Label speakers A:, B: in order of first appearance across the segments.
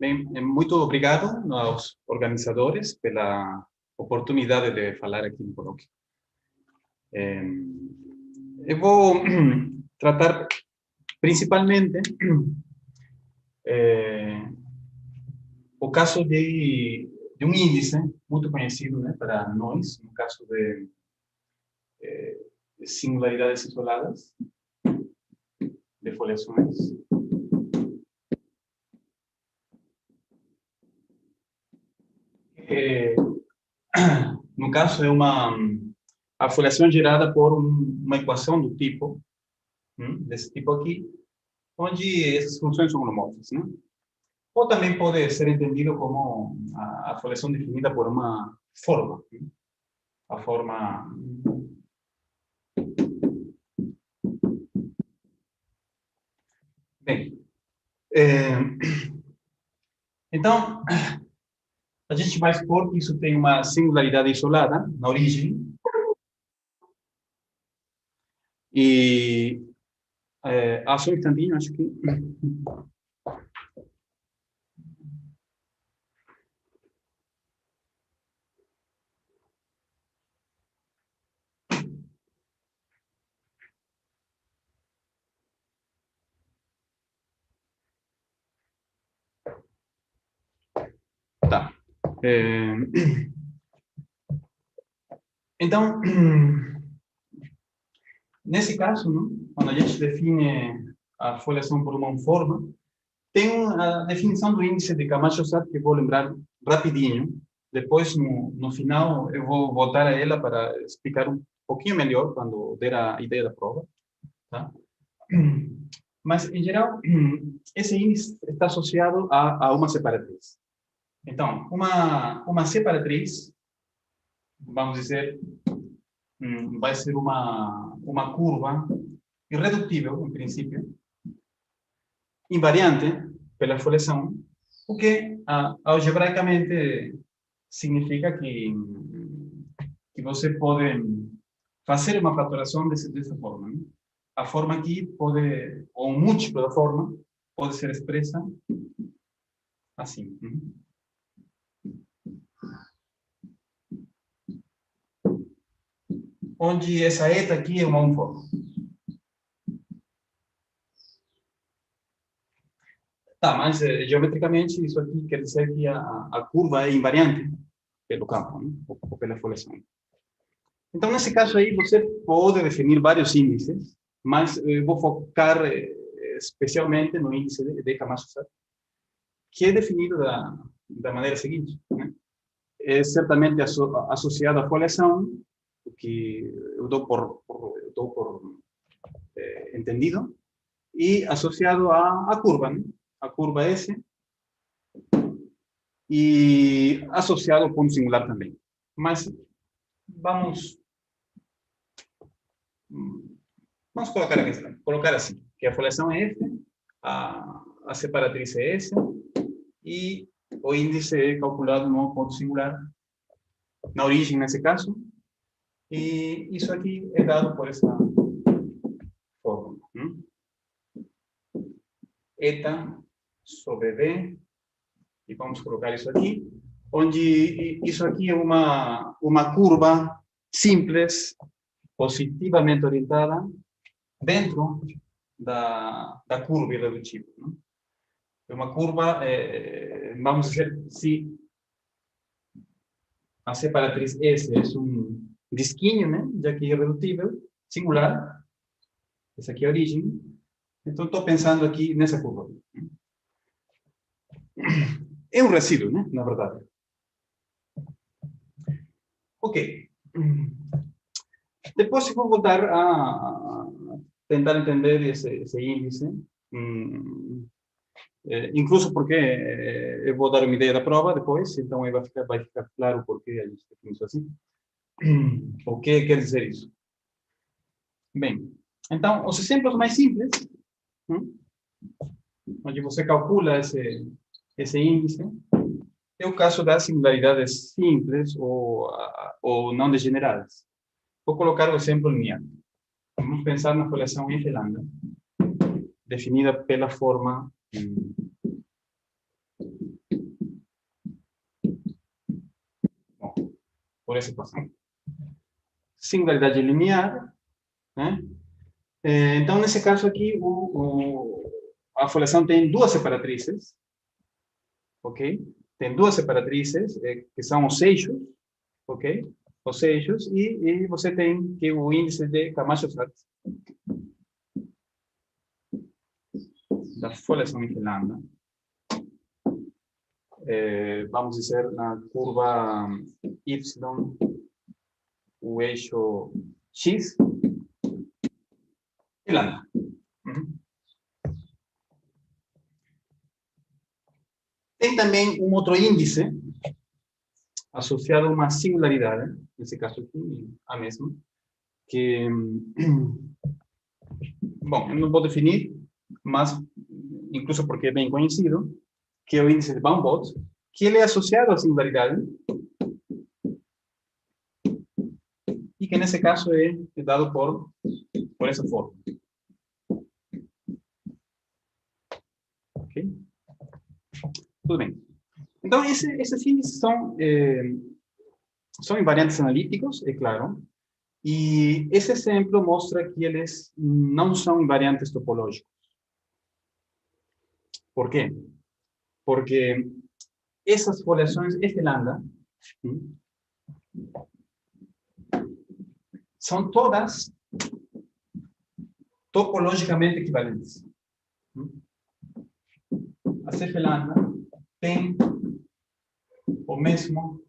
A: Bem, muito obrigado aos organizadores pela oportunidade de falar aqui no colóquio. Eu vou tratar principalmente o caso de um índice muito conhecido, né, para nós, no caso de singularidades isoladas, de foliações. No caso, é a foliação gerada por uma equação do tipo, desse tipo aqui, onde essas funções são holomorfas, né? Ou também pode ser entendido como a foliação definida por uma forma, né? A forma... Bem, então, a gente vai supor que isso tem uma singularidade isolada na origem, e só um instantinho, acho que... Tá. Então, nesse caso, não? Quando a gente define a foliação por uma forma, tem a definição do índice de Camacho-Osat que eu vou lembrar rapidinho. Depois, no final, eu vou voltar a ela para explicar um pouquinho melhor quando der a ideia da prova. Tá? Mas, em geral, esse índice está associado a uma separatriz. Então, uma separatriz, vamos dizer, vai ser uma curva irredutível, em princípio, invariante pela foliação, o que algebraicamente significa que você pode fazer uma fatoração dessa forma, né? A forma aqui pode, ou um múltiplo da forma, pode ser expressa assim. Onde essa eta aqui é uma forma. Tá, mas geometricamente isso aqui quer dizer que a curva é invariante pelo campo, né? Ou pela foliação. Então, nesse caso aí, você pode definir vários índices, mas eu vou focar especialmente no índice de Camacho-Osat, que é definido da maneira seguinte, né? É certamente associado à foliação, o que eu dou por entendido, e associado à curva, né? A curva S, e associado ao ponto singular também. Mas vamos colocar assim, que a foliação é F, a separatriz é S, e o índice é calculado no ponto singular, na origem nesse caso, e isso aqui é dado por essa fórmula. Eta sobre B, e vamos colocar isso aqui, onde isso aqui é uma curva simples, positivamente orientada, dentro da curva irredutível. É uma curva, vamos dizer, se a separatriz S é um disquinho, né, já que é irredutível, singular, essa aqui é a origem, então estou pensando aqui nessa curva. É um resíduo, né, na verdade. Ok. Depois eu vou voltar a tentar entender esse índice, incluso porque eu vou dar uma ideia da prova depois, então vai ficar claro por que a gente define isso assim. O que quer dizer isso? Bem, então, os exemplos mais simples, onde você calcula esse índice, é o caso das singularidades simples ou não degeneradas. Vou colocar o exemplo linear. Vamos pensar na foliação F lambda, definida pela forma por essa equação. Singularidade linear, né? Então, nesse caso aqui, a foliação tem duas separatrizes, ok? Tem duas separatrizes, que são os eixos, ok? Os eixos, e você tem que o índice de Camacho-Sat da foliação em Finlândia, vamos dizer, na curva Y, o eixo X, e lambda. Tem também um outro índice associado a uma singularidade, nesse caso aqui, a mesma, que, bom, eu não vou definir, mas, incluso porque é bem conhecido, que é o índice de Baum-Bott, que ele é associado à singularidade, e que nesse caso é dado por essa forma. Ok? Tudo bem. Então, esses índices são invariantes analíticos, é claro, e esse exemplo mostra que eles não são invariantes topológicos. Por quê? Porque essas foliações, este lambda, são todas topologicamente equivalentes. A CF lambda tem o mesmo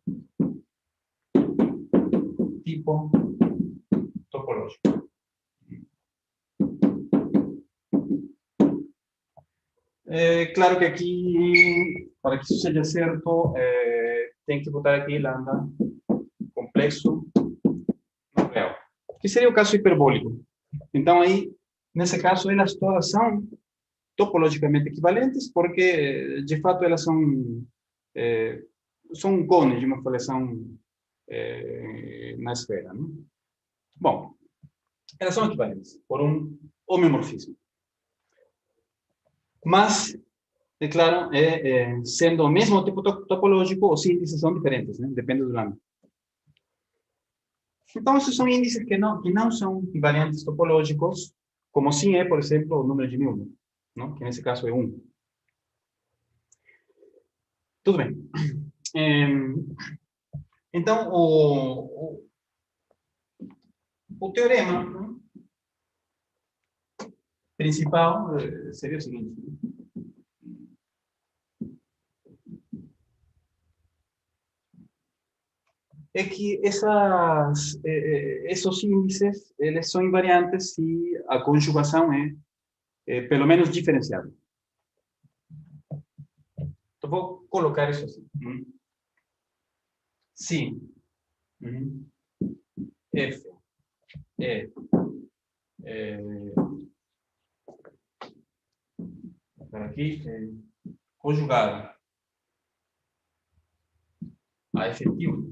A: tipo topológico. Claro que aqui, para que isso seja certo, tem que botar aqui lambda complexo não real, que seria o caso hiperbólico. Então, aí, nesse caso, elas todas são topologicamente equivalentes, porque, de fato, elas são cones de uma foliação na esfera. Né? Bom, elas são equivalentes por um homeomorfismo. Mas, é claro, sendo o mesmo tipo topológico, os índices são diferentes, né? Depende do lambda. Então, esses são índices que não são invariantes topológicos, como sim é, por exemplo, o número de Newton, não? Que nesse caso é 1. Tudo bem. Então, o teorema, né, principal seria o seguinte. É que esses índices eles são invariantes se a conjugação é pelo menos diferenciável. Então, vou colocar isso assim. Sim. F aqui conjugado a efetivo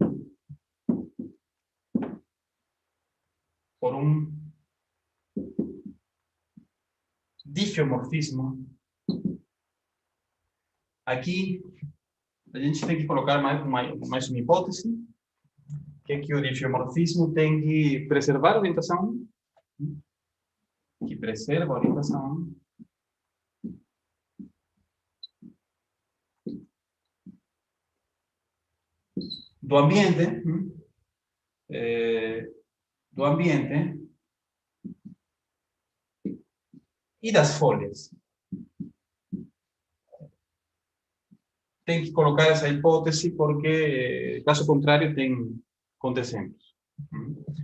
A: por um difiomorfismo. Aqui a gente tem que colocar mais uma hipótese, que é que o difiomorfismo tem que preservar a orientação, que preserva a orientação do ambiente, e das folhas. Tem que colocar essa hipótese porque, caso contrário, tem contrassensos.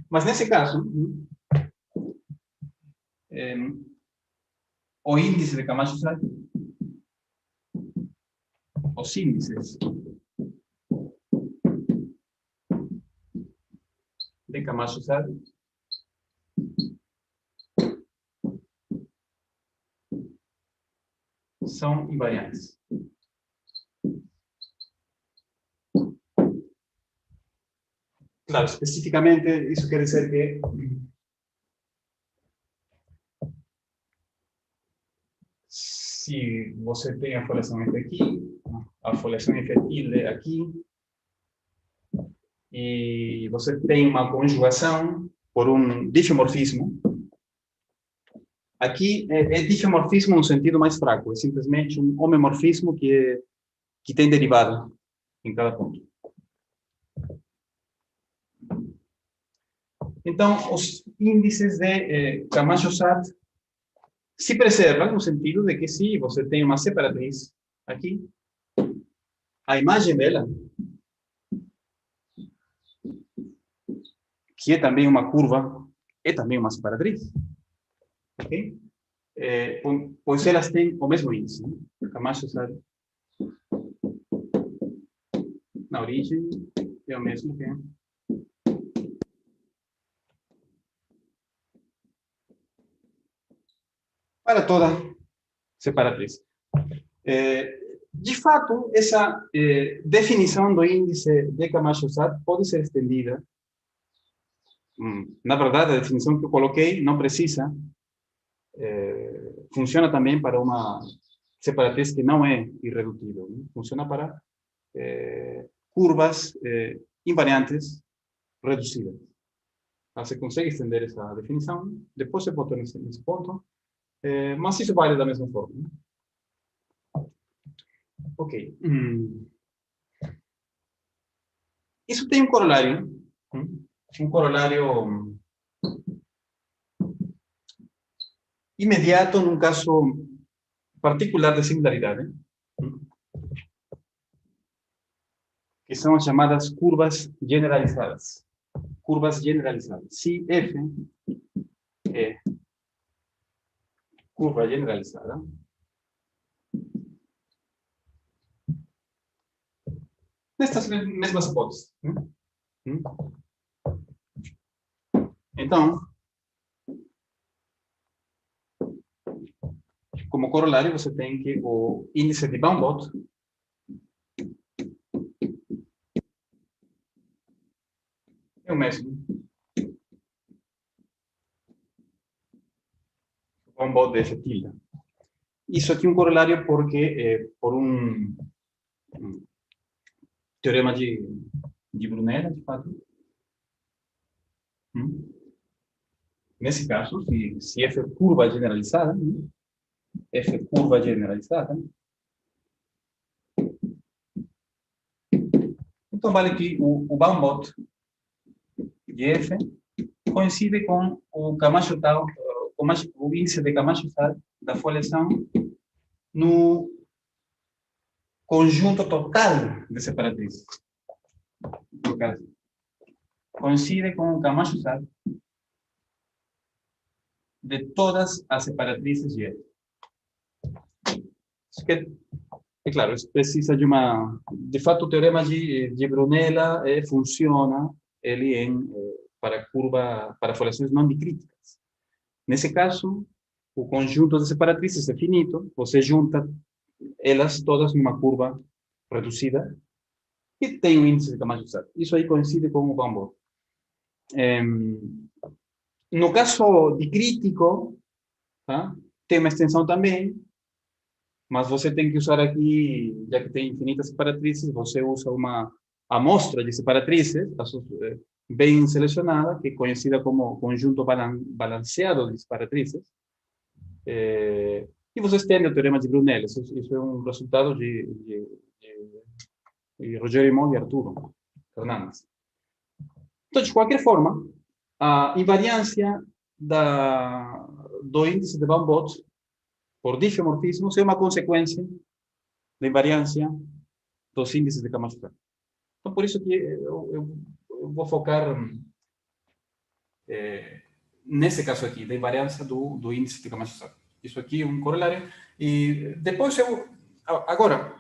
A: Mas nesse caso, o índice de Camacho-Sat, os índices de Camacho-Sat são invariantes. Claro, especificamente, isso quer dizer que se você tem a foliação F aqui, a foliação F tilde aqui, e você tem uma conjugação por um difeomorfismo. Aqui é difeomorfismo no sentido mais fraco, é simplesmente um homomorfismo que tem derivada em cada ponto. Então, os índices de Camacho-Sat se preservam no sentido de que se você tem uma separatriz aqui, a imagem dela, que é também uma curva, é também uma separatriz. Ok? Pois elas têm o mesmo índice. Né? Camacho-Sat na origem é o mesmo que para toda separatriz. De fato, essa definição do índice de Camacho-Sat pode ser estendida. Na verdade, a definição que eu coloquei não precisa. Funciona também para uma separatriz que não é irredutível. Né? Funciona para curvas invariantes reduzidas. Você consegue estender essa definição, depois você bota nesse ponto, mas isso vale da mesma forma. Né? Ok. Isso tem um corolário imediato num caso particular de singularidade, que são as chamadas curvas generalizadas. Curvas generalizadas. Se F é curva generalizada, nestas mesmas hipóteses. Então, como corolário, você tem que o índice de Baum-Bott é o mesmo. Baum-Bott de F tilde. Isso aqui é um corolário porque, por um teorema de Brunella, de fato. Nesse caso, se F é curva generalizada, F é curva generalizada, então vale que o Baum-Bott de F coincide com o Camacho-Tau, o índice de Camacho-Tau da foliação no conjunto total de separatrizes. No caso, coincide com o Camacho-Tau de todas as separatrizes de F. Isso que é claro, isso precisa de uma... De fato, o teorema de Brunella funciona ele para foliações não dicríticas. Nesse caso, o conjunto de separatrizes é finito, você junta elas todas numa curva reduzida e tem um índice de Camacho-Sat. Isso aí coincide com o Baum-Bott. No caso dicrítico, tá? Tem uma extensão também, mas você tem que usar aqui, já que tem infinitas separatrizes, você usa uma amostra de separatrizes bem selecionada, que é conhecida como conjunto balanceado de separatrizes, e você estende o teorema de Brunel. Isso é um resultado de Rogério Imó e Arturo Fernandes. Então, de qualquer forma, a invariância do índice de Baum-Bott por difeomorfismo é uma consequência da invariância dos índices de Camacho-Sat. Então, por isso que eu vou focar nesse caso aqui, da invariância do índice de Camacho-Sat. Isso aqui é um corolário. E depois agora,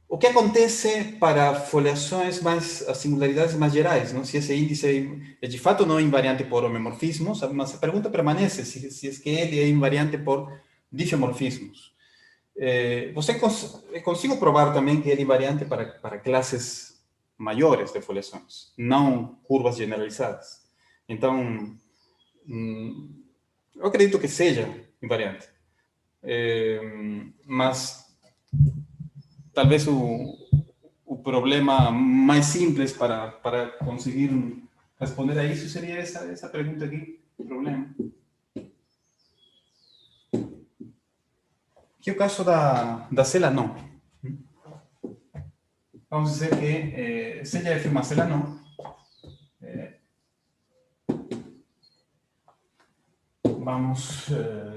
A: o que acontece para foliações as singularidades mais gerais, não? Se esse índice é de fato não invariante por homomorfismos, mas a pergunta permanece se é que ele é invariante por difeomorfismos. Consigo provar também que ele é invariante para classes maiores de foliações, não curvas generalizadas. Então, eu acredito que seja invariante. Mas talvez o problema mais simples para conseguir responder a isso seria essa pergunta aqui, o problema. Que é o caso da célula não. Vamos dizer que se ela é uma célula não, vamos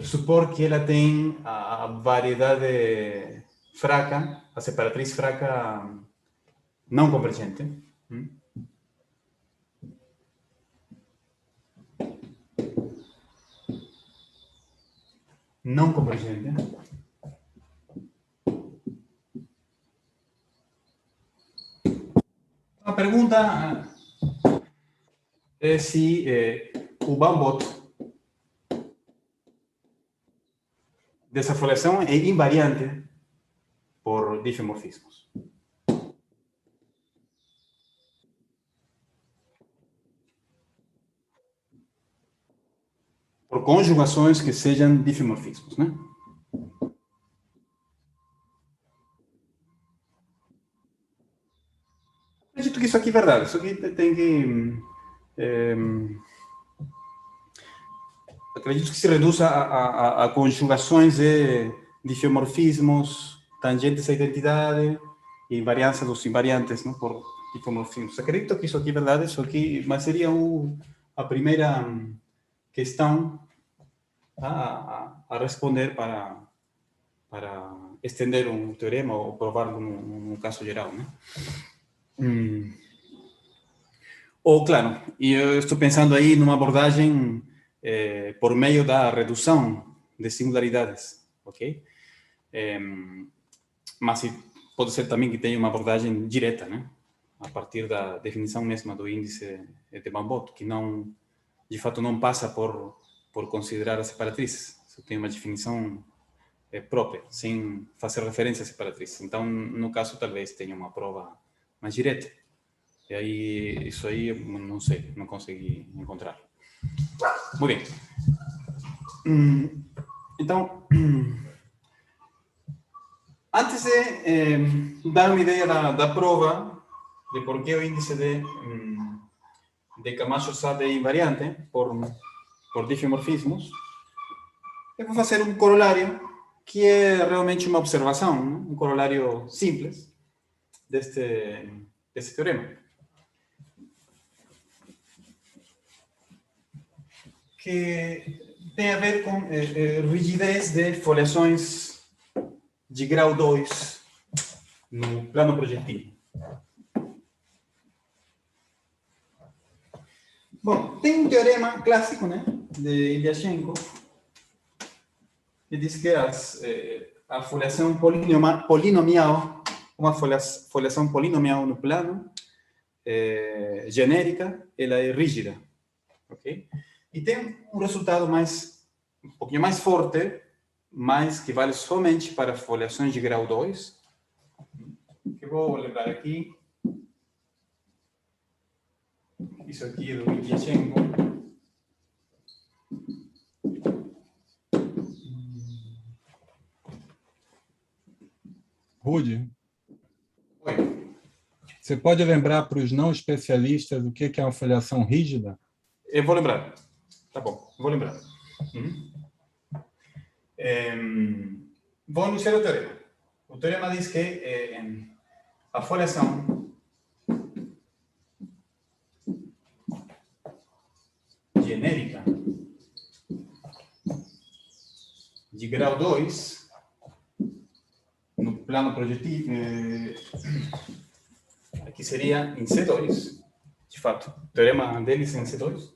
A: supor que ela tem a variedade fraca, a separatriz fraca não convergente. Não convergente. A pergunta é se o Van-Vogt dessa foliação é invariante por difeomorfismos. Por conjugações que sejam difeomorfismos, né? Acredito que isso aqui é verdade. Isso aqui tem que... acredito que se reduz a conjugações de difeomorfismos, tangentes à identidade e invariância dos invariantes, né, por difeomorfismos. Acredito que isso aqui é verdade, isso aqui, mas seria a primeira questão a responder para estender um teorema ou provar num caso geral, né? Ou, claro, e eu estou pensando aí numa abordagem por meio da redução de singularidades, ok? Mas pode ser também que tenha uma abordagem direta, né? A partir da definição mesma do índice de Van-Vogt, que não, de fato, não passa por considerar as separatrizes. Isso tem uma definição própria, sem fazer referência às separatrizes. Então, no caso, talvez tenha uma prova mais direta. E aí, isso aí, não sei, não consegui encontrar. Muito bem. Então, antes de dar uma ideia da prova de por que o índice de Camacho-Sad é invariante por difeomorfismos, eu vou fazer um corolário que é realmente uma observação, né? Um corolário simples desse teorema. Que tem a ver com rigidez de foliações de grau 2 no plano projetivo. Bom, tem um teorema clássico, né, de Ilyashenko, que diz que a foliação polinomial, uma foliação polinomial no plano genérica, ela é rígida, ok? E tem um resultado um pouquinho mais forte, mas que vale somente para foliações de grau 2, que eu vou lembrar aqui. Isso aqui é do Ilyashenko.
B: Rudy,
A: Oi.
B: você pode lembrar para os não especialistas o que é uma foliação rígida?
A: Eu vou lembrar. Tá bom, vou lembrar. Vou anunciar o teorema. O teorema diz que a foliação genérica de grau 2 no plano projetivo, aqui seria em C2, de fato, o teorema deles em C2,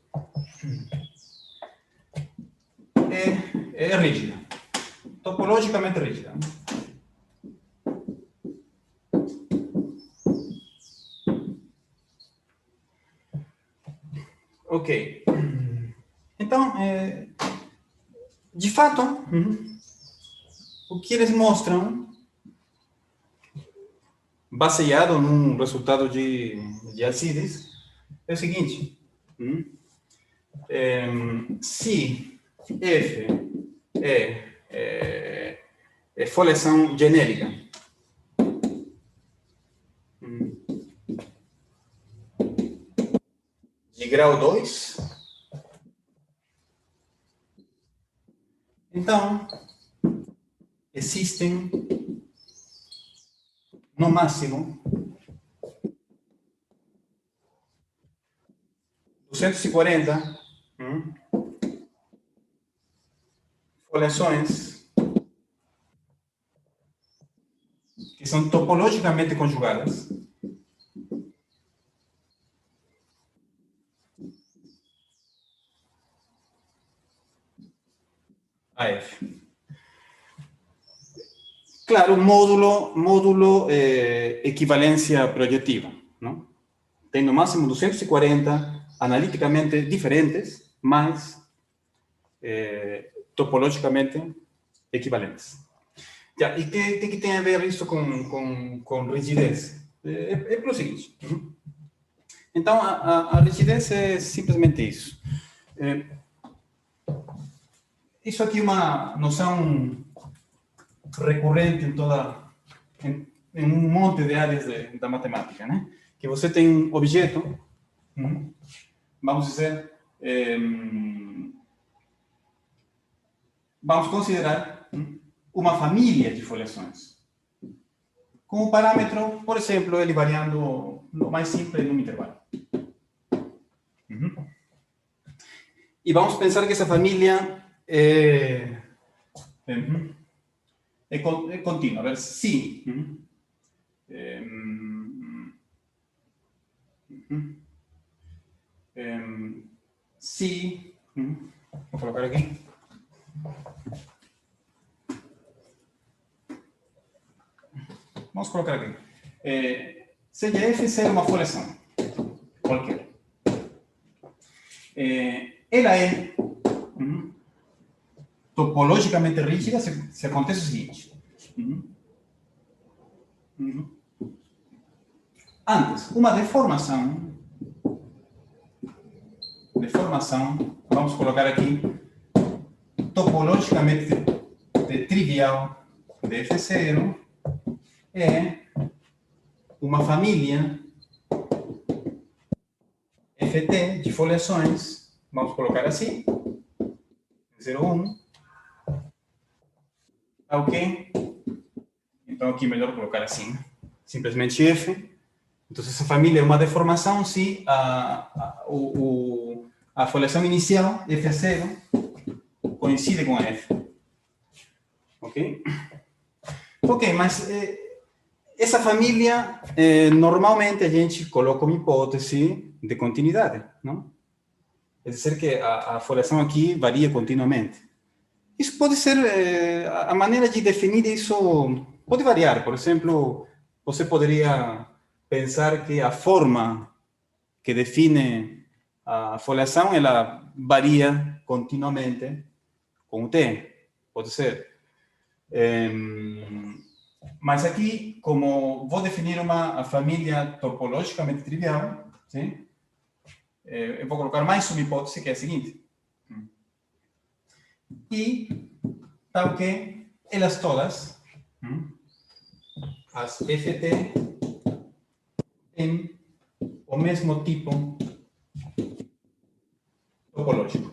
A: é rígida, topologicamente rígida. Ok. Então, de fato, o que eles mostram, baseado num resultado de Alcides, é o seguinte: se F é foliação genérica grau 2. Então, existem, no máximo, 240 foliações que são topologicamente conjugadas a F. Claro, módulo equivalência projetiva, não? Tem no máximo 240 analiticamente diferentes, mas topologicamente equivalentes. Já, e que tem a ver isso com rigidez? É pelo seguinte. Então, a rigidez é simplesmente isso. Isso aqui é uma noção recorrente em um monte de áreas da matemática, né? Que você tem um objeto, vamos dizer, vamos considerar uma família de foliações. Com o parâmetro, por exemplo, ele variando no mais simples num intervalo. E vamos pensar que essa família é contínua. A ver, se se vou colocar aqui. Vamos colocar aqui. Seja F ser uma foliação qualquer. Ela é topologicamente rígida se acontece o seguinte. Antes, uma deformação, vamos colocar aqui, topologicamente trivial de F0 é uma família FT de foliações, vamos colocar assim, 0, 1, tá ok? Então aqui é melhor colocar assim, simplesmente F. Então essa família é uma deformação se a foliação inicial, F0, coincide com a F. Ok? Ok, mas essa família, normalmente a gente coloca uma hipótese de continuidade, não? É dizer que a foliação aqui varia continuamente. Isso pode ser, a maneira de definir isso pode variar. Por exemplo, você poderia pensar que a forma que define a foliação, ela varia continuamente com o tempo. Pode ser. Mas aqui, como vou definir uma família topologicamente trivial, sim? Eu vou colocar mais uma hipótese, que é a seguinte. E, tal que, elas todas, as FT, têm o mesmo tipo topológico.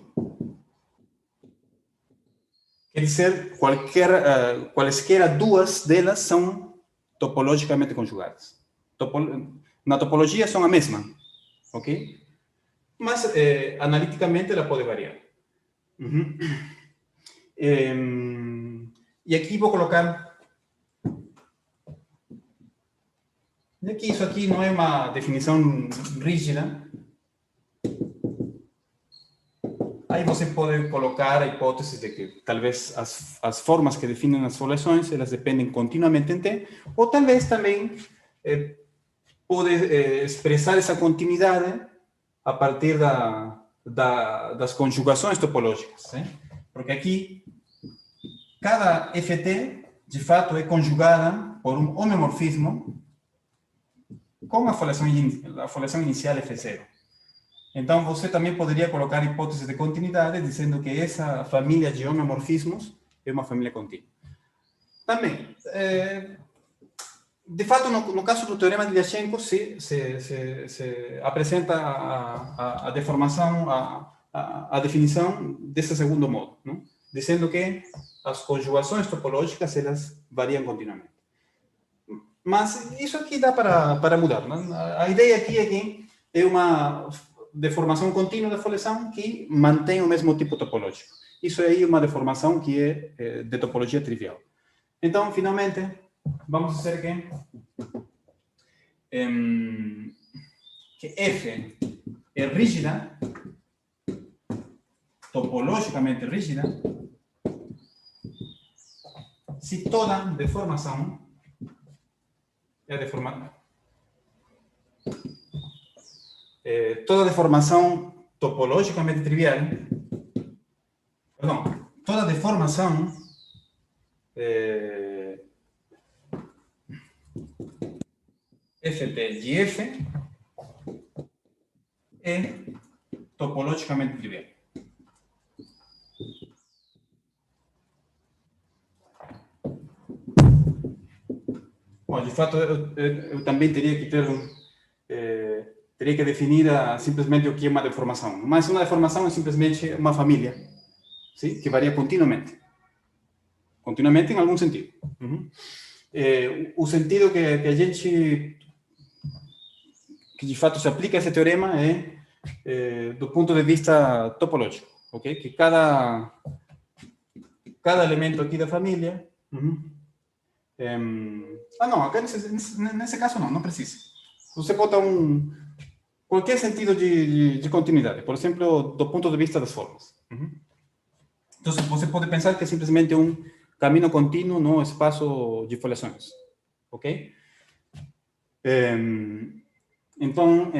A: Quer dizer, quaisquer duas delas são topologicamente conjugadas. Na topologia são a mesma, ok? Mas, analiticamente, ela pode variar. E aqui vou colocar... E aqui, isso aqui não é uma definição rígida. Aí você pode colocar a hipótese de que talvez as formas que definem as foliações, elas dependem continuamente em T, ou talvez também pode expressar essa continuidade a partir das conjugações topológicas. Porque aqui, cada FT, de fato, é conjugada por um homeomorfismo com a foliação inicial F0. Então, você também poderia colocar hipótese de continuidade, dizendo que essa família de homeomorfismos é uma família contínua. Também, de fato, no caso do teorema de Lyachenko, se apresenta a deformação, a definição desse segundo modo, não? Dizendo que as conjugações topológicas, elas variam continuamente. Mas isso aqui dá para mudar, não? A ideia aqui é que é uma deformação contínua da foliação que mantém o mesmo tipo topológico. Isso aí é uma deformação que é de topologia trivial. Então, finalmente, vamos dizer que F é rígida, topologicamente rígida, se toda deformação toda deformação topologicamente trivial, perdão, toda deformação Ft de F é topologicamente trivial. Bom, de fato, eu também teria que teria que definir simplesmente o que é uma deformação. Mas uma deformação é simplesmente uma família, sim? Que varia continuamente. Continuamente em algum sentido. O sentido que a gente, que de fato se aplica a esse teorema é do ponto de vista topológico, ok? Que cada elemento aqui da família... não, aqui nesse caso não precisa. Você bota qualquer sentido de continuidade, por exemplo, do ponto de vista das formas. Então, você pode pensar que é simplesmente um caminho contínuo no espaço de foliações, ok? Então,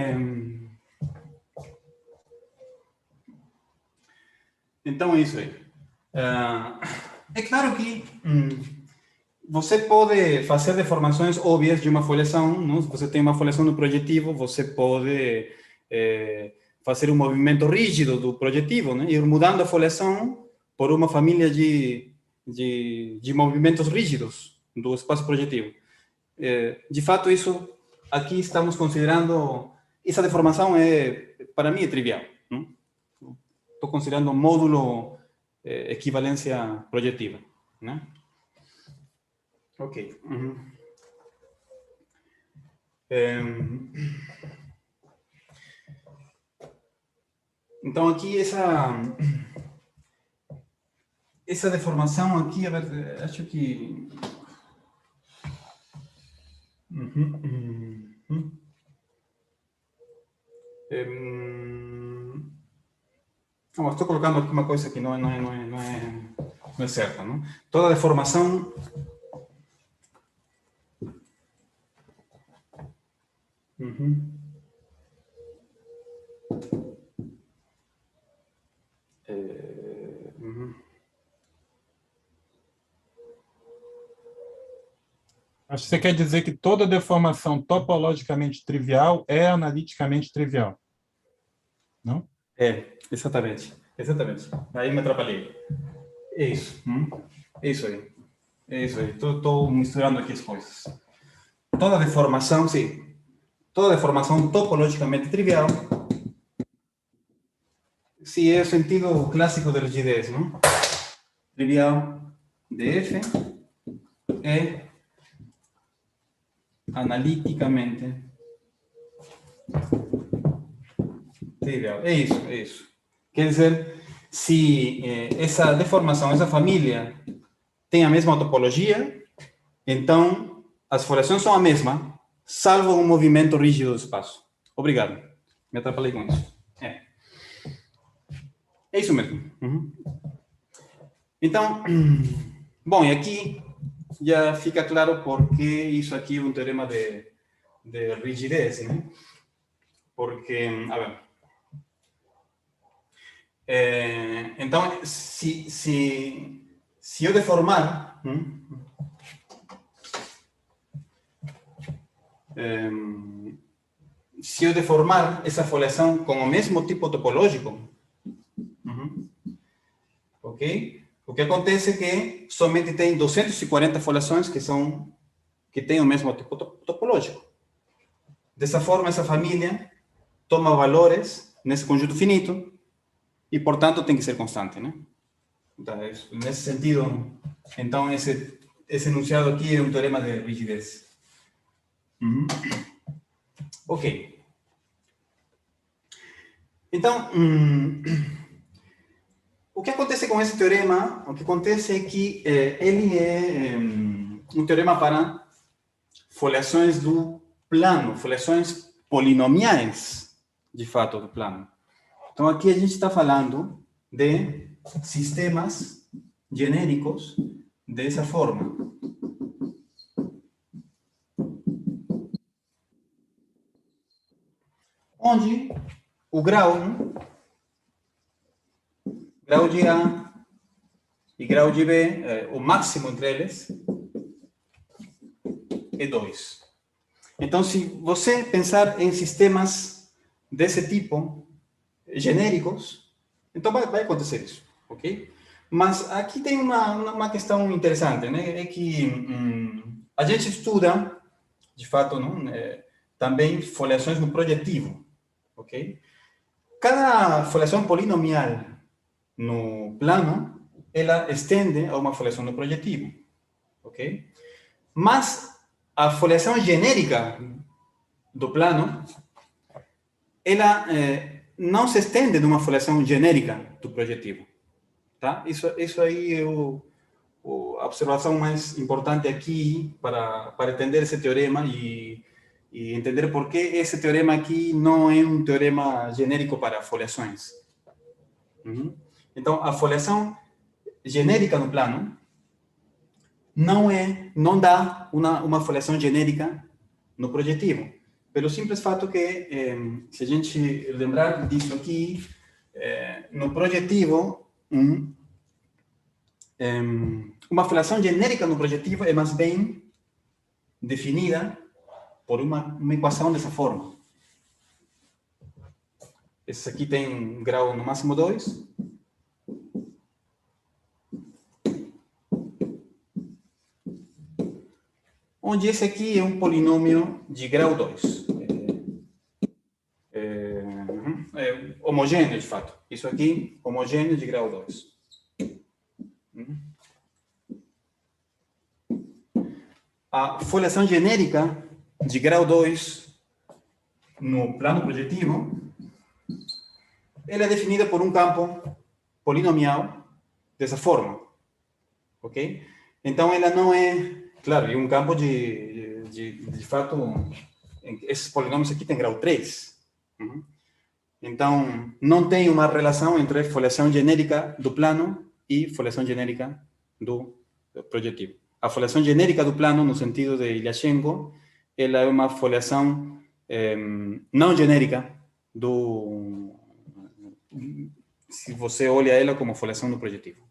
A: é isso aí. É claro que você pode fazer deformações óbvias de uma foliação, não? Se você tem uma foliação no projetivo, você pode fazer um movimento rígido do projetivo, né? Ir mudando a foliação por uma família de movimentos rígidos do espaço projetivo. De fato, isso aqui estamos considerando, essa deformação para mim é trivial. Estou considerando um módulo equivalência projetiva, né? Ok. Então, aqui essa deformação aqui, a ver, acho que... Não, estou colocando aqui uma coisa que não é certa, não? Toda deformação...
B: Acho que você quer dizer que toda deformação topologicamente trivial é analiticamente trivial, não?
A: Exatamente. Aí me atrapalhei. É isso. É isso aí. Estou misturando aqui as coisas. Toda deformação, sim. Toda deformação topologicamente trivial, se é o sentido clássico de rigidez, não? Trivial de F é analiticamente trivial. É isso. Quer dizer, se essa deformação, essa família tem a mesma topologia, então as foliações são a mesma, salvo um movimento rígido do espaço. Obrigado. Me atrapalhei com isso. É isso mesmo. Então, bom, e aqui já fica claro por que isso aqui é um teorema de rigidez, né? Porque, a ver, então, se eu deformar essa foliação com o mesmo tipo topológico, ok? O que acontece é que somente tem 240 foliações que que tem o mesmo tipo topológico. Dessa forma, essa família toma valores nesse conjunto finito e, portanto, tem que ser constante, né? Então, nesse sentido, então, esse enunciado aqui é um teorema de rigidez. Ok. Então, o que acontece com esse teorema? O que acontece é que ele é um teorema para foliações do plano, foliações polinomiais, de fato, do plano. Então, aqui a gente está falando de sistemas genéricos dessa forma. Onde o grau, grau de A e grau de B, o máximo entre eles, é 2. Então, se você pensar em sistemas desse tipo, genéricos, então vai acontecer isso, ok? Mas aqui tem uma questão interessante, né? É que a gente estuda, de fato, não, também foliações no projetivo, ok? Cada foliação polinomial no plano, ela estende a uma foliação no projetivo, ok? Mas a foliação genérica do plano, ela não se estende numa foliação genérica do projetivo, tá? Isso aí é a observação mais importante aqui para entender esse teorema e entender por que esse teorema aqui não é um teorema genérico para foliações. Então, a foliação genérica no plano não dá uma foliação genérica no projetivo, pelo simples fato que, se a gente lembrar disso aqui, no projetivo, uma foliação genérica no projetivo é mais bem definida por uma equação dessa forma. Esse aqui tem um grau no máximo 2. Onde esse aqui é um polinômio de grau 2. Homogêneo, de fato. Isso aqui, homogêneo de grau 2. A foliação genérica de grau 2 no plano projetivo, ela é definida por um campo polinomial dessa forma. Ok? Então, ela não é... Claro, e um campo de fato... Esses polinômios aqui têm grau 3. Então, não tem uma relação entre foliação genérica do plano e foliação genérica do projetivo. A foliação genérica do plano, no sentido de Ilyashenko, ela é uma foliação não genérica se você olha ela como foliação do projetivo.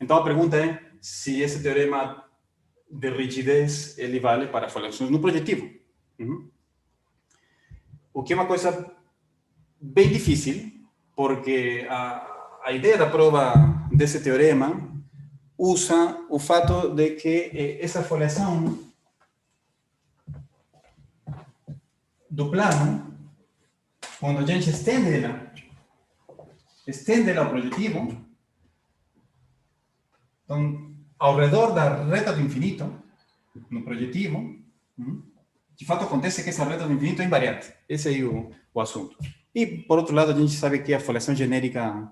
A: Então, a pergunta é se esse teorema de rigidez ele vale para foliações no projetivo. O que é uma coisa bem difícil, porque a ideia da prova desse teorema usa o fato de que essa foliação do plano, quando a gente estende ela ao projetivo, então, ao redor da reta do infinito, no projetivo, de fato acontece que essa reta do infinito é invariante. Esse é aí o assunto. E, por outro lado, a gente sabe que a foliação genérica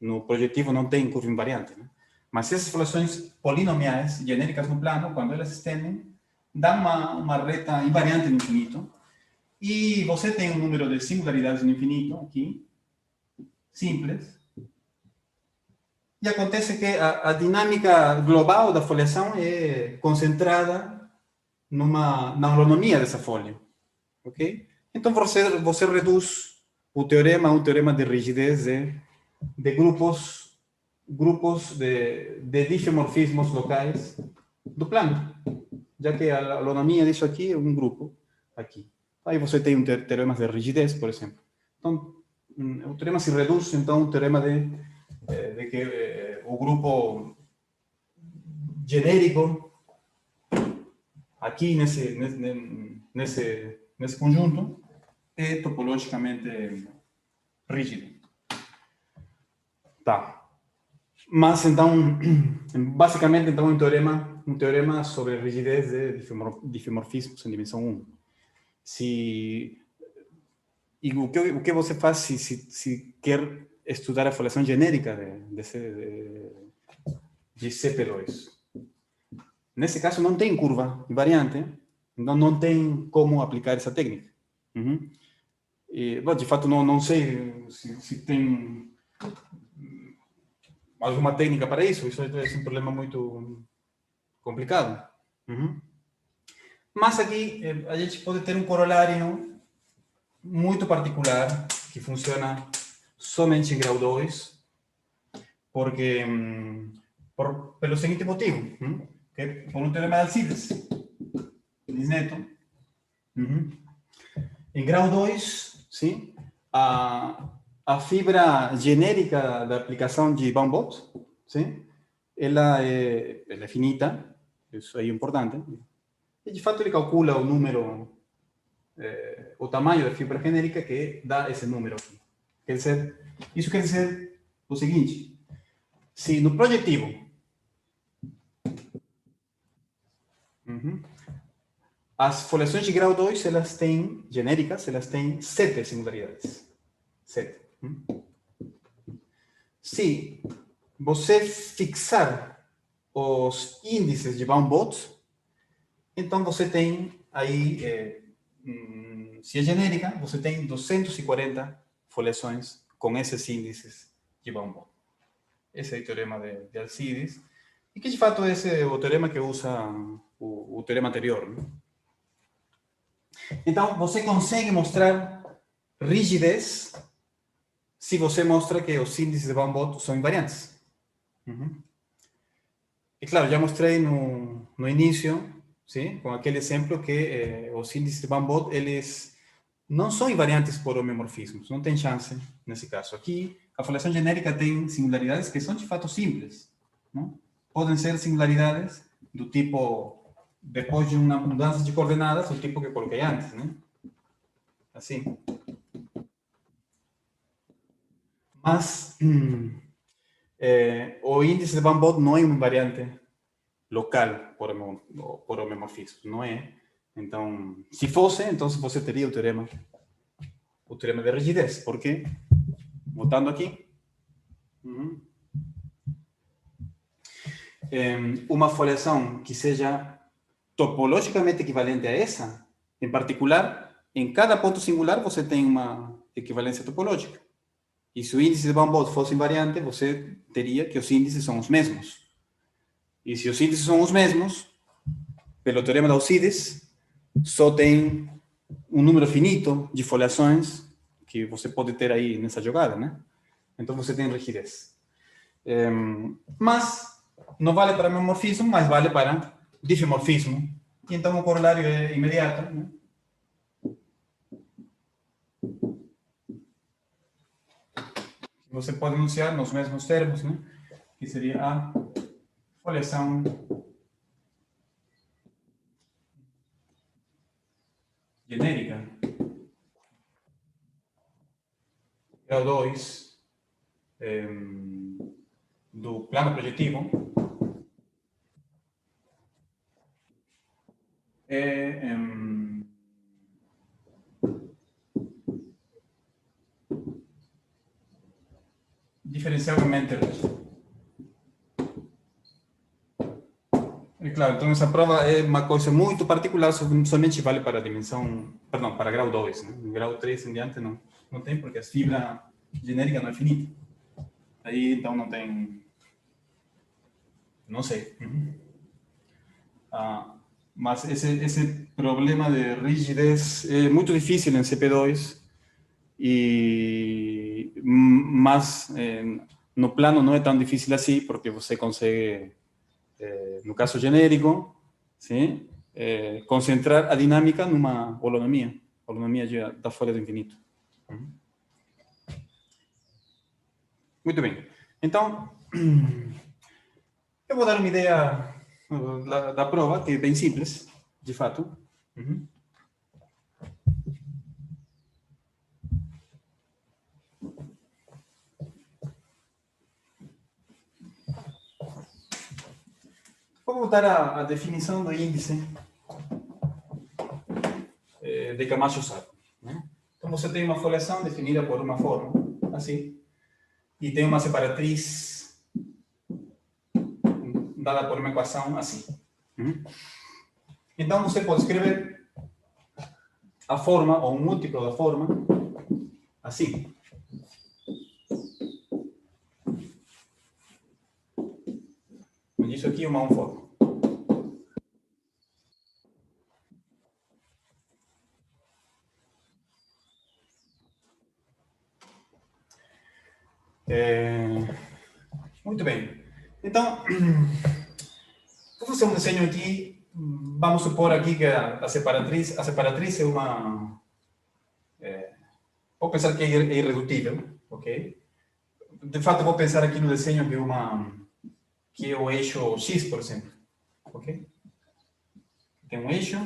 A: no projetivo não tem curva invariante, né? Mas essas foliações polinomiais genéricas no plano, quando elas se estendem, dão uma reta invariante no infinito. E você tem um número de singularidades no infinito aqui, simples. E acontece que a dinâmica global da foliação é concentrada na holonomia dessa folha. Ok? Então, você reduz o teorema a um teorema de rigidez de grupos de difeomorfismos locais do plano, já que a holonomia disso aqui é um grupo aqui. Aí você tem teorema de rigidez, por exemplo. Então, o teorema se reduz, então, ao teorema de que o grupo genérico, a aqui nesse conjunto é topologicamente rígido. Tá. Mas então, basicamente, então, um teorema sobre rigidez de difeomorfismos em dimensão 1. E o que você faz se quer estudar a foliação genérica de CP2? Nesse caso, não tem curva invariante, então não tem como aplicar essa técnica. E, bom, de fato, não sei se tem alguma técnica para isso. Isso é um problema muito complicado. Mas aqui a gente pode ter um corolário muito particular que funciona somente em grau 2, porque pelo seguinte motivo, que por um teorema de Alcides, Neto, em grau 2, sim, a fibra genérica da aplicação de Baum-Bott, sim, ela é finita, isso é importante, e de fato ele calcula o número, o tamanho da fibra genérica que dá esse número aqui. Isso quer dizer o seguinte: se no projetivo as foliações de grau 2, elas têm, genéricas, elas têm 7 singularidades. 7. Se você fixar os índices de Baum-Bott, então você tem aí, se é genérica, você tem 240 foliações com esses índices de Baum-Bott. Esse é o teorema de Alcides, e que de fato esse é o teorema que usa o teorema anterior, né? Então, você consegue mostrar rigidez se você mostra que os índices de Baum-Bott são invariantes. E claro, já mostrei no início, sim, com aquele exemplo, que os índices de Baum-Bott, eles não são invariantes por homeomorfismos, não tem chance nesse caso. Aqui, a foliação genérica tem singularidades que são de fato simples, não? Podem ser singularidades do tipo, depois de uma mudança de coordenadas, do tipo que coloquei antes, né? Assim. Mas o índice de Baum-Bott não é uma invariante local por homeomorfismo, não é? Então, se fosse, então você teria o teorema de rigidez. Por quê? Voltando aqui. Uma foliação que seja topologicamente equivalente a essa, em particular, em cada ponto singular você tem uma equivalência topológica. E se o índice de Baum-Bott fosse invariante, você teria que os índices são os mesmos. E se os índices são os mesmos, pelo teorema de Alcides, só tem um número finito de foliações que você pode ter aí nessa jogada, né? Então você tem rigidez. Mas não vale para homeomorfismo, mas vale para difeomorfismo. E então o corolário é imediato, né? Você pode enunciar nos mesmos termos, né? Que seria a foliação genérica grau 2 do plano projetivo é diferencialmente rígido. E claro, então essa prova é uma coisa muito particular, somente vale para a dimensão, perdão, para grau 2, né? Em grau 3 em diante não tem, porque a fibra genérica não é finita. Aí então não tem, não sei. Mas esse problema de rigidez é muito difícil em CP2, mas no plano não é tão difícil assim, porque você consegue, no caso genérico, sim, concentrar a dinâmica numa holonomia da folha do infinito. Muito bem. Então, eu vou dar uma ideia da prova, que é bem simples. de fato. Uhum. Vou voltar à definição do índice de Camacho-Osado, né? Então, você tem uma foliação definida por uma forma, assim, e tem uma separatriz dada por uma equação assim. Então, você pode escrever a forma, ou um múltiplo da forma, assim. Isso aqui é uma forma. Muito bem. Então, vou fazer um desenho aqui. Vamos supor aqui que a separatriz é uma... vou pensar que é irredutível, ok? De fato, vou pensar aqui no desenho que é o eixo X, por exemplo, ok? Tem um eixo,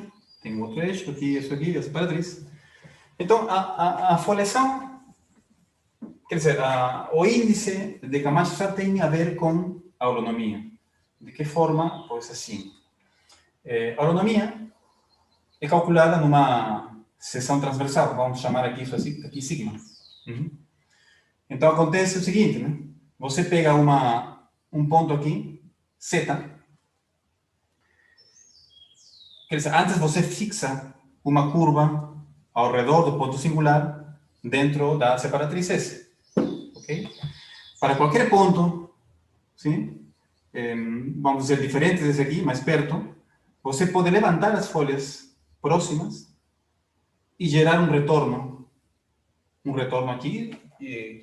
A: tem outro eixo, aqui, isso aqui, a separatriz. Então, a foliação, quer dizer, o índice de Camacho-Osado tem a ver com a holonomia. De que forma? Pois assim. A holonomia é calculada numa seção transversal, vamos chamar aqui isso assim, aqui sigma. Então acontece o seguinte, né? Você pega um ponto aqui, z, quer dizer, antes você fixa uma curva ao redor do ponto singular dentro da separatriz S, ok? Para qualquer ponto, sim? Vamos dizer, diferente desse aqui, mais perto, você pode levantar as folhas próximas e gerar um retorno aqui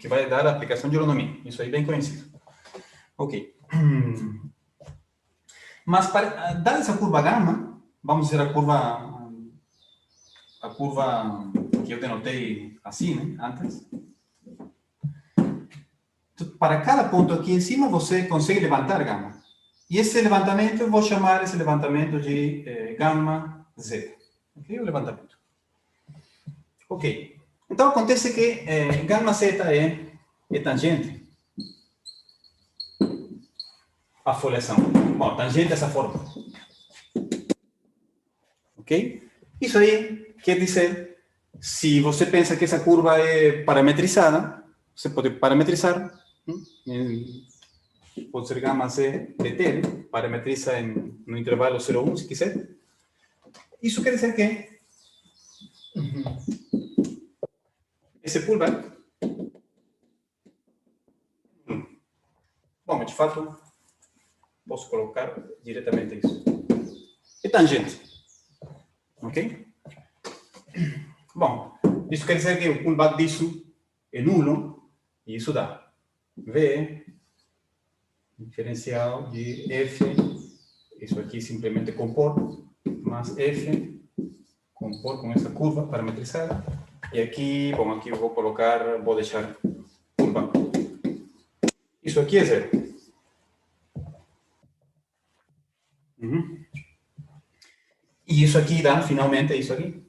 A: que vai dar a aplicação de holonomia. Isso aí é bem conhecido. Ok. Mas, dada essa curva gama, vamos dizer a curva que eu denotei assim, né, antes. Para cada ponto aqui em cima, você consegue levantar gama. E esse levantamento, eu vou chamar esse levantamento de gama Z. Ok? O levantamento. Ok. Então, acontece que gama Z é tangente à foliação. Bom, tangente dessa forma. Ok? Isso aí quer dizer, se você pensa que essa curva é parametrizada, você pode parametrizar, pode ser gama Z de T, parametriza no intervalo 0,1, se quiser. Isso quer dizer que esse pullback, bom, de fato, posso colocar diretamente isso. É tangente. Ok? Bom, isso quer dizer que o pullback disso é nulo, e isso dá V diferencial de F, isso aqui simplesmente compor, mais F, compor com essa curva parametrizada, e aqui, bom, aqui eu vou deixar pullback. Isso aqui é zero. E isso aqui dá, finalmente, isso aqui.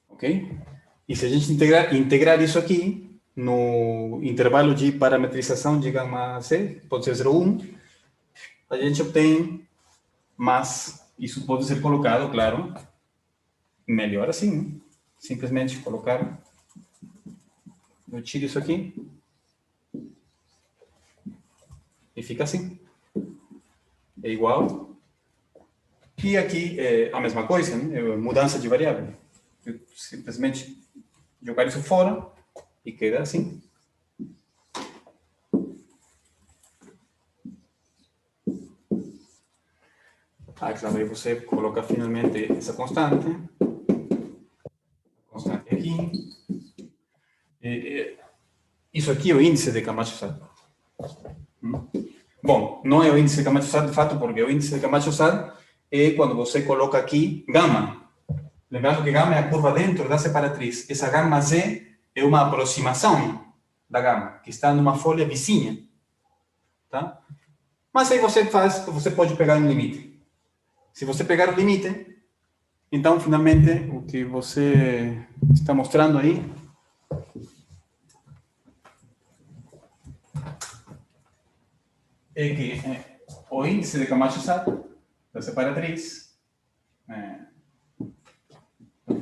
A: Ok? E se a gente integrar isso aqui no intervalo de parametrização de gama C, pode ser 0,1, a gente obtém, mas isso pode ser colocado, claro, melhor assim, né? Simplesmente colocar, eu tiro isso aqui, e fica assim. É igual. E aqui é a mesma coisa, né? É mudança de variável. Eu simplesmente jogar isso fora e queda assim. Claro, aí você coloca finalmente essa constante. Constante aqui. Isso aqui é o índice de Camacho-Osado. Bom, não é o índice de Camacho-Osado de fato, porque o índice de Camacho-Osado é quando você coloca aqui gama. Lembrando que gama é a curva dentro da separatriz. Essa gama Z é uma aproximação da gama, que está numa folha vizinha. Tá? Mas aí você pode pegar um limite. Se você pegar o limite, então, finalmente, o que você está mostrando aí é que o índice de Camacho-Sato da separatriz, na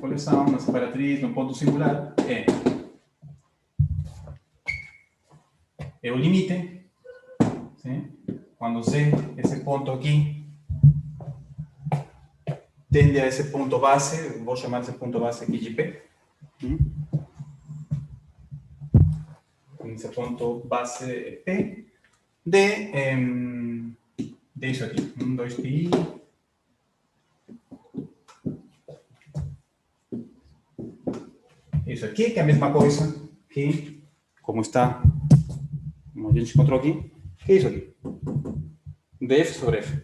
A: coleção, na separatriz, no ponto singular, é o limite, sim? Quando Z, esse ponto aqui, tende a esse ponto base, vou chamar esse ponto base aqui de P. Esse ponto base P de isso aqui. 1, 2, pi. Isso aqui, que é a mesma coisa que, como a gente encontrou aqui, que é isso aqui. df sobre f.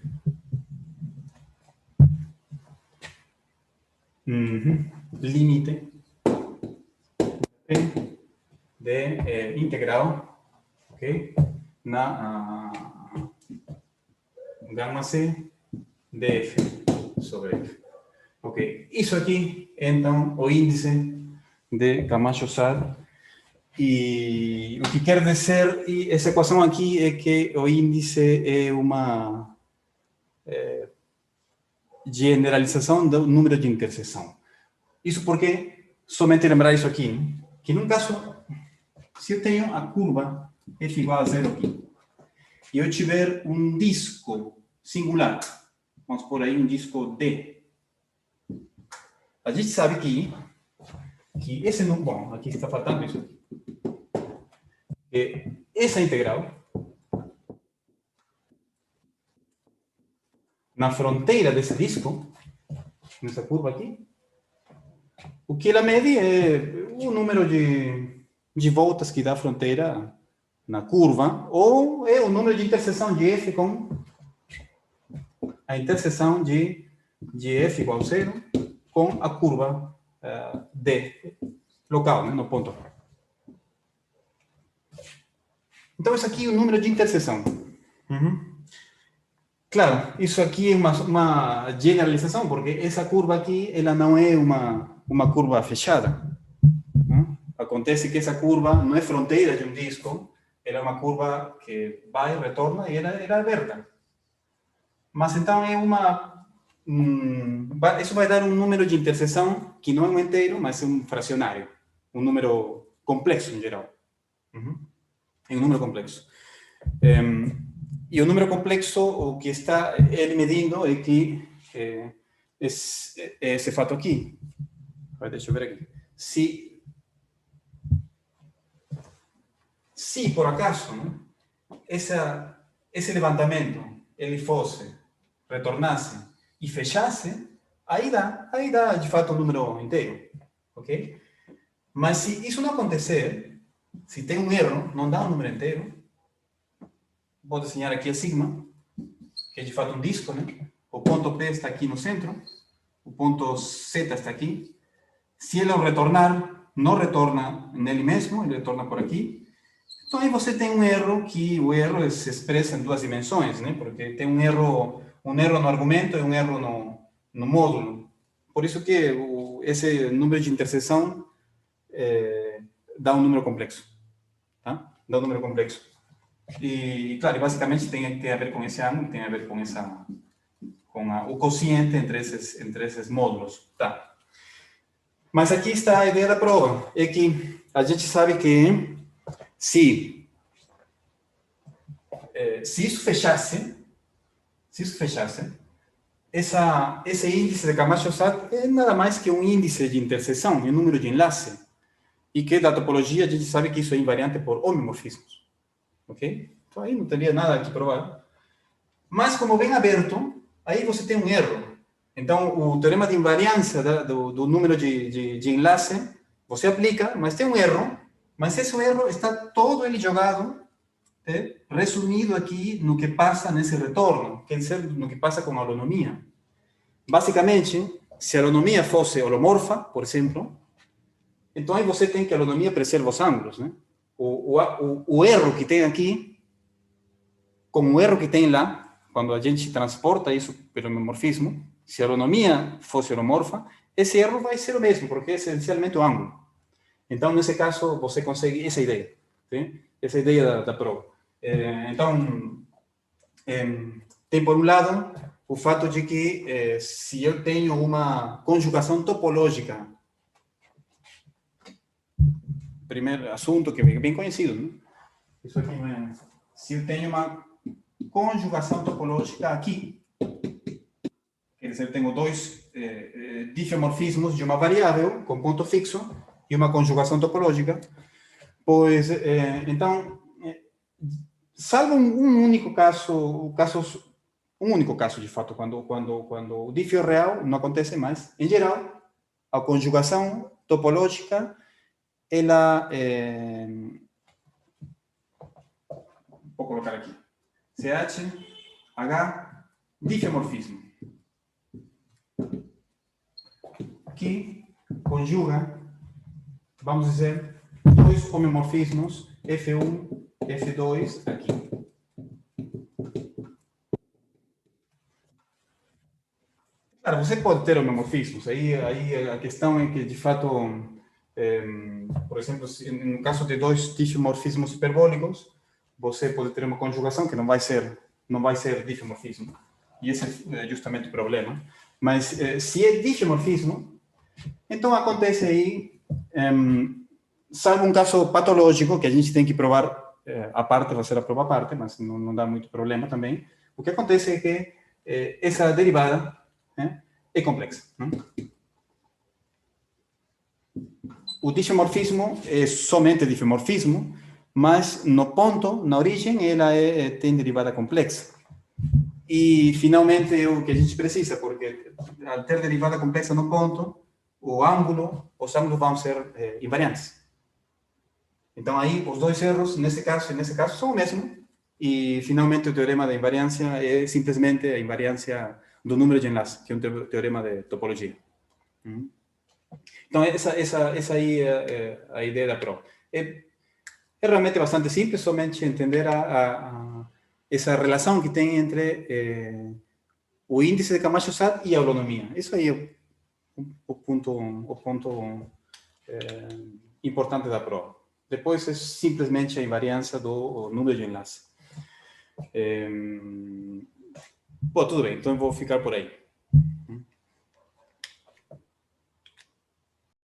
A: Limite de integral, ok? Na gama C df sobre f. Ok, isso aqui, então, o índice de Camacho-Sato. E o que quer dizer, essa equação aqui é que o índice é uma generalização do número de interseção. Isso porque, somente lembrar isso aqui, que num caso, se eu tenho a curva f igual a 0 aqui, e eu tiver um disco singular, vamos por aí um disco D, a gente sabe que esse não, bom, aqui está faltando isso aqui. Essa integral, na fronteira desse disco, nessa curva aqui, o que ela mede é o número de voltas que dá a fronteira na curva, ou é o número de interseção de f com a interseção de f igual a 0 com a curva D local, né, no ponto. Então, isso aqui é o número de interseção. Claro, isso aqui é uma generalização, porque essa curva aqui, ela não é uma curva fechada. Acontece que essa curva não é fronteira de um disco, ela é uma curva que vai, retorna e ela é aberta. Mas então é isso vai dar um número de interseção que não é um inteiro, mas é um fracionário. Um número complexo, em geral. É um número complexo. E o número complexo, o que está ele medindo é que esse fato aqui. Deixa eu ver aqui. Se por acaso, né, esse levantamento ele retornasse e fechasse, aí dá de fato um número inteiro, ok? Mas se isso não acontecer, se tem um erro, não dá um número inteiro, vou desenhar aqui a sigma, que é de fato um disco, né? O ponto P está aqui no centro, o ponto Z está aqui. Se ele retornar, não retorna nele mesmo, ele retorna por aqui. Então aí você tem um erro, que o erro se expressa em duas dimensões, né? Porque tem um erro no argumento e um erro no módulo. Por isso que esse número de interseção dá um número complexo. Tá? Dá um número complexo. E, claro, basicamente tem a ver com esse ângulo, tem a ver com o quociente entre esses módulos. Tá. Mas aqui está a ideia da prova. É que a gente sabe que se isso fechasse, esse índice de Camacho-Sato é nada mais que um índice de interseção, um número de enlace. E que da topologia a gente sabe que isso é invariante por homomorfismos. Ok? Então aí não teria nada que provar. Mas como bem aberto, aí você tem um erro. Então o teorema de invariância do número de enlace, você aplica, mas tem um erro, mas esse erro está todo ele jogado, resumido aqui no que passa nesse retorno, quer dizer, no que passa com a holonomia. basicamente, se a holonomia fosse holomorfa, por exemplo, então aí você tem que a holonomia preserva os ângulos, né? O erro que tem aqui, como o erro que tem lá, quando a gente transporta isso pelo homomorfismo, se a holonomia fosse holomorfa, esse erro vai ser o mesmo, porque é essencialmente o ângulo. Então, nesse caso, você consegue essa ideia, sim? Essa ideia da prova. Então, tem por um lado o fato de que se eu tenho uma conjugação topológica, primeiro assunto que é bem conhecido, né? Isso aqui não é... Se eu tenho uma conjugação topológica aqui, quer dizer, eu tenho dois difeomorfismos de uma variável com ponto fixo e uma conjugação topológica, pois, então, salvo um único caso, um único caso de fato, quando o dif é real, não acontece mais. Em geral, a conjugação topológica, ela, vou colocar aqui, CH, difeomorfismo, que conjuga, vamos dizer, dois homeomorfismos, F1, F2, aqui. Claro, você pode ter homeomorfismos, aí a questão é que, de fato, por exemplo, no caso de dois difeomorfismos hiperbólicos, você pode ter uma conjugação que não vai ser difeomorfismo, e esse é justamente o problema. Mas se é difeomorfismo, então acontece aí, salvo um caso patológico, que a gente tem que provar a parte, vai ser a prova à parte, mas não dá muito problema também, o que acontece é que essa derivada é complexa. Né? O difeomorfismo é somente difeomorfismo, mas no ponto, na origem, ela tem derivada complexa. E, finalmente, é o que a gente precisa, porque ao ter derivada complexa no ponto, os ângulos vão ser invariantes. Então, aí, os dois erros, nesse caso e nesse caso, são o mesmo. E, finalmente, o teorema da invariância é simplesmente a invariância do número de enlace, que é um teorema de topologia. Então, essa aí é a ideia da prova. É realmente bastante simples, somente entender essa relação que tem entre o índice de Camacho-Sad e a holonomia. Isso aí é o ponto importante da prova. Depois é simplesmente a invariância do número de enlace. Bom, tudo bem, então eu vou ficar por aí.